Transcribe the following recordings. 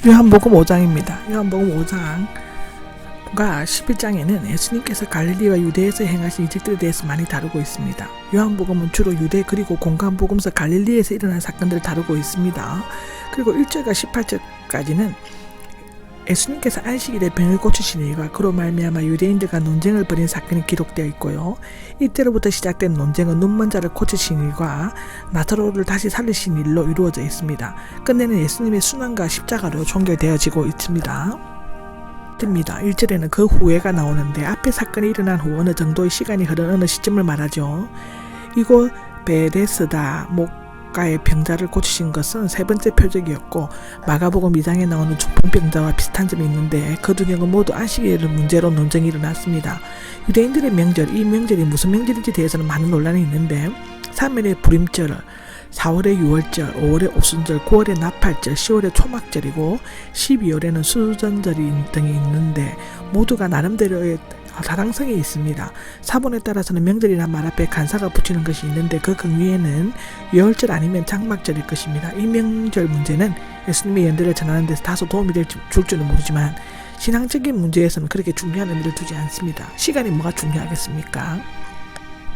요한복음 5장입니다. 요한복음 5장과 11장에는 예수님께서 갈릴리와 유대에서 행하신 이적들에 대해서 많이 다루고 있습니다. 요한복음은 주로 유대 그리고 공간복음서 갈릴리에서 일어난 사건들을 다루고 있습니다. 그리고 1절과 18절까지는 예수님께서 안식일에 병을 고치신 일과 그로 말미암아 유대인들과 논쟁을 벌인 사건이 기록되어 있고요. 이때로부터 시작된 논쟁은 눈먼 자를 고치신 일과 나사로를 다시 살리신 일로 이루어져 있습니다. 끝내는 예수님의 순환과 십자가로 종결되어지고 있습니다. 1절에는 그 후회가 나오는데 앞에 사건이 일어난 후 어느 정도의 시간이 흐른 어느 시점을 말하죠. 이곳 베데스다 가의 병자를 고치신 것은 세 번째 표적이었고 마가복음 2장에 나오는 중풍병자와 비슷한 점이 있는데 그 두 경우 모두 안식일을 문제로 논쟁이 일어났습니다. 유대인들의 명절, 이 명절이 무슨 명절인지 대해서는 많은 논란이 있는데 3일의 불임절, 4월의 유월절, 5월의 오순절, 9월의 나팔절, 10월의 초막절이고 12월에는 수전절이 등이 있는데 모두가 나름대로의 타당성이 있습니다. 사본에 따라서는 명절이란 말 앞에 간사가 붙이는 것이 있는데 그 위에는 유월절 아니면 장막절일 것입니다. 이 명절 문제는 예수님의 연대를 전하는 데서 다소 도움이 줄 줄은 모르지만 신앙적인 문제에서는 그렇게 중요한 의미를 두지 않습니다. 시간이 뭐가 중요하겠습니까?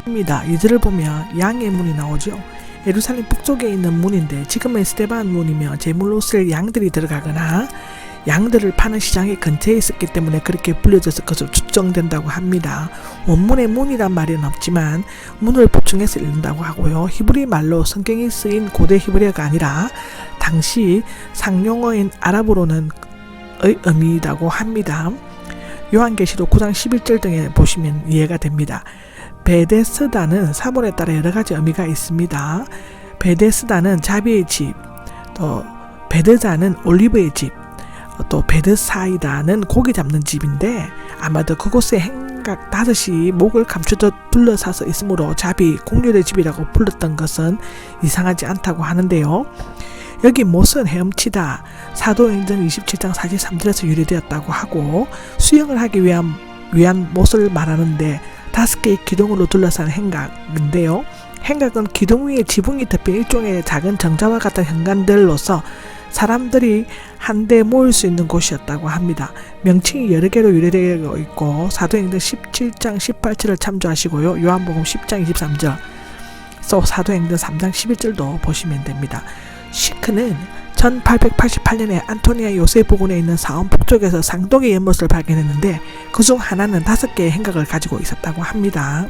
2절을 보면 양의 문이 나오죠. 예루살렘 북쪽에 있는 문인데 지금은 스데반 문이며 제물로 쓸 양들이 들어가거나 양들을 파는 시장의 근처에 있었기 때문에 그렇게 불려져서 것으로 추정된다고 합니다. 원문에 문이란 말은 없지만 문을 보충해서 읽는다고 하고요. 히브리 말로 성경이 쓰인 고대 히브리어가 아니라 당시 상용어인 아랍어로는 의 의미라고 합니다. 요한계시록 9장 11절 등에 보시면 이해가 됩니다. 베데스다는 사본에 따라 여러 가지 의미가 있습니다. 베데스다는 자비의 집, 또 베드자는 올리브의 집, 또 베드사이다는 고기 잡는 집인데 아마도 그곳에 행각 5이 목을 감추듯 둘러싸서 있으므로 자비, 공률의 집이라고 불렀던 것은 이상하지 않다고 하는데요. 여기 못은 헤엄치다, 사도행전 27장 43절에서 유래되었다고 하고 수영을 하기 위한 못을 말하는데 5개의 기둥으로 둘러싼 행각인데요. 행각은 기둥 위에 지붕이 덮인 일종의 작은 정자와 같은 현관들로서 사람들이 한데 모일 수 있는 곳이었다고 합니다. 명칭이 여러 개로 유래되어 있고 사도행전 17장 18절을 참조하시고요. 요한복음 10장 23절, 사도행전 3장 11절도 보시면 됩니다. 시크는 1888년에 안토니아 요새 부근에 있는 사원 북쪽에서 상동의 연못을 발견했는데 그중 하나는 5개의 행각을 가지고 있었다고 합니다.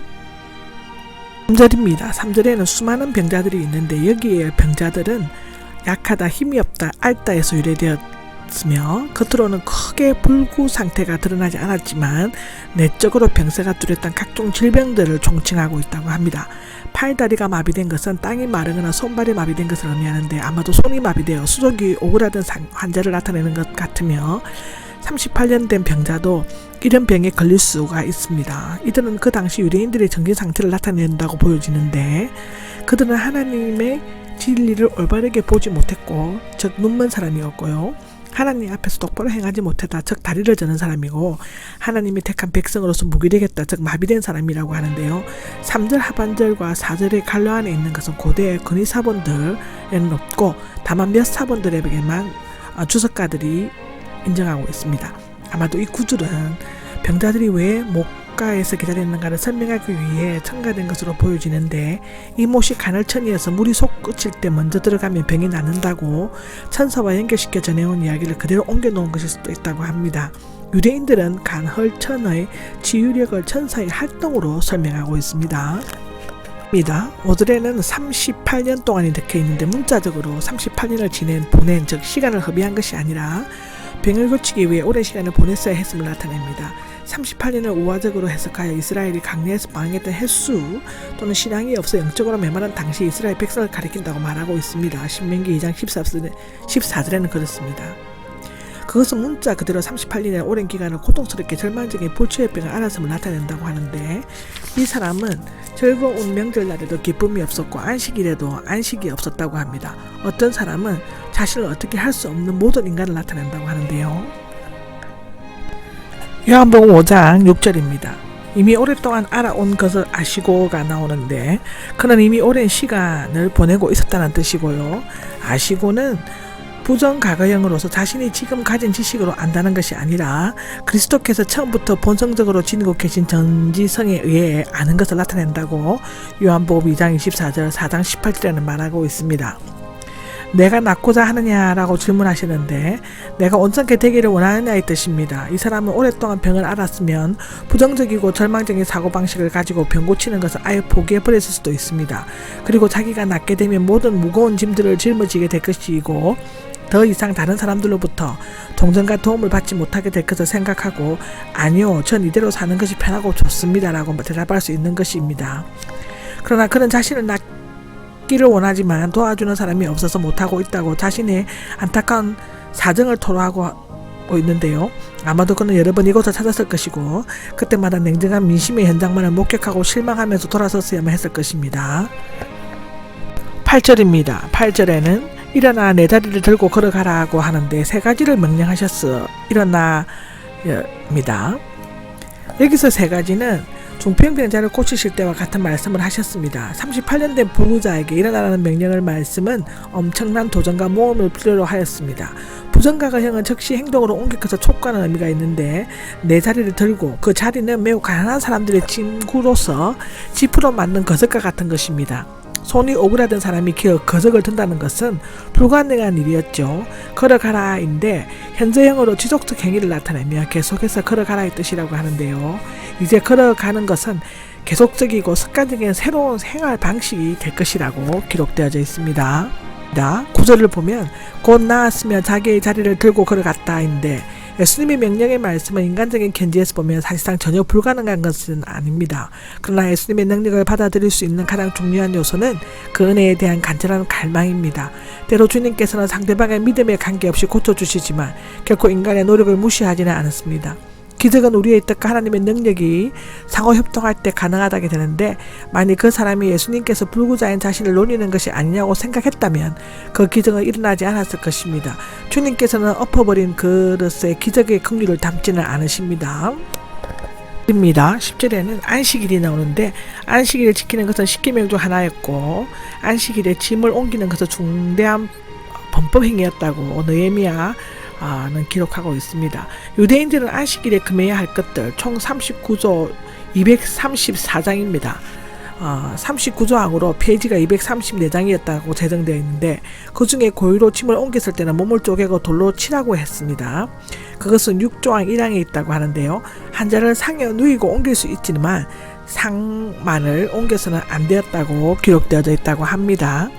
3절입니다. 3절에는 수많은 병자들이 있는데 여기에 병자들은 약하다, 힘이 없다, 앓다에서 유래되었으며 겉으로는 크게 불구 상태가 드러나지 않았지만 내적으로 병세가 뚜렷한 각종 질병들을 총칭하고 있다고 합니다. 팔다리가 마비된 것은 땅이 마르거나 손발이 마비된 것을 의미하는데 아마도 손이 마비되어 수족이 오그라든 환자를 나타내는 것 같으며 38년 된 병자도 이런 병에 걸릴 수가 있습니다. 이들은 그 당시 유대인들의 정신 상태를 나타낸다고 보여지는데 그들은 하나님의 진리를 올바르게 보지 못했고 즉 눈먼 사람이었고요. 하나님 앞에서 똑바로 행하지 못했다 즉 다리를 저는 사람이고 하나님이 택한 백성으로서 무기되겠다 즉 마비된 사람이라고 하는데요. 3절 하반절과 4절의 갈로 안에 있는 것은 고대의 근위 사본들에는 없고 다만 몇 사본들에게만 주석가들이 인정하고 있습니다. 아마도 이 구절은 병자들이 왜 목가에서 기다리는가를 설명하기 위해 첨가된 것으로 보여지는데 이 못이 가늘천이어서 물이 솟구칠 때 먼저 들어가면 병이 낫는다고 천사와 연결시켜 전해온 이야기를 그대로 옮겨놓은 것일 수도 있다고 합니다. 유대인들은 간헐천의 치유력을 천사의 활동으로 설명하고 있습니다. 5절에는 38년 동안이 적혀 있는데 문자적으로 38년을 보낸 즉 시간을 허비한 것이 아니라 병을 고치기 위해 오랜 시간을 보냈어야 했음을 나타냅니다. 38년을 우화적으로 해석하여 이스라엘이 강내에서 방황했던 횟수 또는 신앙이 없어 영적으로 메마른 당시 이스라엘 백성을 가리킨다고 말하고 있습니다. 신명기 2장 14절에는 그렇습니다. 그것은 문자 그대로 38년의 오랜 기간을 고통스럽게 절망적인 불치혈병을 앓았음을 나타낸다고 하는데 이 사람은 즐거운 명절날에도 기쁨이 없었고 안식일에도 안식이 없었다고 합니다. 어떤 사람은 자신을 어떻게 할 수 없는 모든 인간을 나타낸다고 하는데요. 요한복음 5장 6절입니다. 이미 오랫동안 알아온 것을 아시고가 나오는데 그는 이미 오랜 시간을 보내고 있었다는 뜻이고요. 아시고는 부정과거형으로서 자신이 지금 가진 지식으로 안다는 것이 아니라 그리스도께서 처음부터 본성적으로 지니고 계신 전지성에 의해 아는 것을 나타낸다고 요한복음 2장 24절 4장 18절에는 말하고 있습니다. 내가 낫고자 하느냐라고 질문하시는데 내가 온전케 되기를 원하느냐의 뜻입니다. 이 사람은 오랫동안 병을 앓았으면 부정적이고 절망적인 사고방식을 가지고 병 고치는 것을 아예 포기해버렸을 수도 있습니다. 그리고 자기가 낫게 되면 모든 무거운 짐들을 짊어지게 될 것이고 더 이상 다른 사람들로부터 동정과 도움을 받지 못하게 될 것을 생각하고 아니요, 전 이대로 사는 것이 편하고 좋습니다 라고 대답할 수 있는 것입니다. 그러나 그는 자신을 낫기를 원하지만 도와주는 사람이 없어서 못하고 있다고 자신의 안타까운 사정을 토로하고 있는데요. 아마도 그는 여러 번 이곳을 찾았을 것이고 그때마다 냉정한 민심의 현장만을 목격하고 실망하면서 돌아섰어야만 했을 것입니다. 8절입니다. 8절에는 일어나 내 자리를 들고 걸어가라고 하는데 세 가지를 명령하셨어. 일어나입니다. 여기서 세 가지는 중풍병자를 고치실 때와 같은 말씀을 하셨습니다. 38년 된 부부자에게 일어나라는 명령을 말씀은 엄청난 도전과 모험을 필요로 하였습니다. 부정과거형은 즉시 행동으로 옮겨서 촉구하는 의미가 있는데 내 자리를 들고 그 자리는 매우 가난한 사람들의 짐구로서 지푸로 만든 거석과 같은 것입니다. 손이 오그라든 사람이 기어 거석을 든다는 것은 불가능한 일이었죠. 걸어가라인데 현재형으로 지속적 행위를 나타내며 계속해서 걸어가라의 뜻이라고 하는데요. 이제 걸어가는 것은 계속적이고 습관적인 새로운 생활 방식이 될 것이라고 기록되어져 있습니다. 9절을 보면 곧 나았으며 자기의 자리를 들고 걸어갔다인데 예수님의 명령의 말씀은 인간적인 견지에서 보면 사실상 전혀 불가능한 것은 아닙니다. 그러나 예수님의 능력을 받아들일 수 있는 가장 중요한 요소는 그 은혜에 대한 간절한 갈망입니다. 때로 주님께서는 상대방의 믿음에 관계없이 고쳐주시지만 결코 인간의 노력을 무시하지는 않았습니다. 기적은 우리의 뜻과 하나님의 능력이 상호협동할 때 가능하다게 되는데 만일 그 사람이 예수님께서 불구자인 자신을 노리는 것이 아니냐고 생각했다면 그 기적은 일어나지 않았을 것입니다. 주님께서는 엎어버린 그릇에 기적의 긍휼을 담지는 않으십니다. 10절에는 안식일이 나오는데 안식일을 지키는 것은 십계명 중 하나였고 안식일에 짐을 옮기는 것은 중대한 범법행위였다고 느헤미야 는 기록하고 있습니다. 유대인들은 안식일에 금해야 할 것들 총 39조 234장입니다. 39조항으로 페이지가 234장이었다고 제정되어 있는데 그 중에 고의로 짐을 옮겼을 때는 몸을 쪼개고 돌로 치라고 했습니다. 그것은 6조항 1항에 있다고 하는데요. 한자를 상에 누이고 옮길 수 있지만 상만을 옮겨서는 안 되었다고 기록되어져 있다고 합니다.